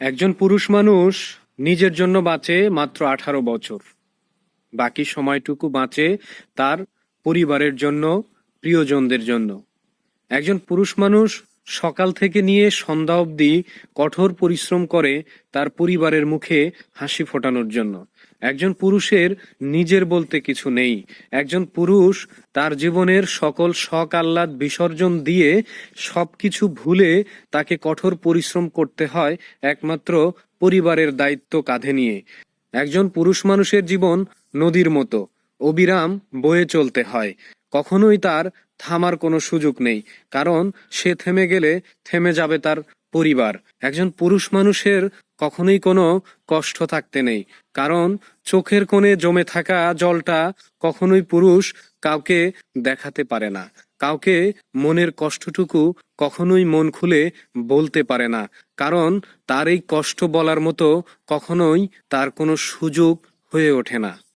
একজন পুরুষ মানুষ নিজের জন্য বাঁচে মাত্র 18 বছর। বাকি সময়টুকু বাঁচে তার পরিবারের জন্য, প্রিয়জনদের জন্য। একজন পুরুষ মানুষ সকাল থেকে নিয়ে সন্ধ্যা অবধি কঠোর পরিশ্রম করে তার পরিবারের মুখে হাসি ফোটানোর জন্য। একজন পুরুষের নিজের বলতে কিছু নেই। একজন পুরুষ তার জীবনের সকল শখ আহ্লাদ বিসর্জন দিয়ে সবকিছু ভুলে তাকে কঠোর পরিশ্রম করতে হয় একমাত্র পরিবারের দায়িত্ব কাঁধে নিয়ে। একজন পুরুষ মানুষের জীবন নদীর মতো, অবিরাম বয়ে চলতে হয়। কখনোই তার থামার কোনো সুযোগ নেই, কারণ সে থেমে গেলে থেমে যাবে তার পরিবার। একজন পুরুষ মানুষের কখনোই কোনো কষ্ট থাকতে নেই, কারণ চোখের কোণে জমে থাকা জলটা কখনোই পুরুষ কাউকে দেখাতে পারে না। কাউকে মনের কষ্টটুকু কখনোই মন খুলে বলতে পারে না, কারণ তার এই কষ্ট বলার মতো কখনোই তার কোনো সুযোগ হয়ে ওঠে না।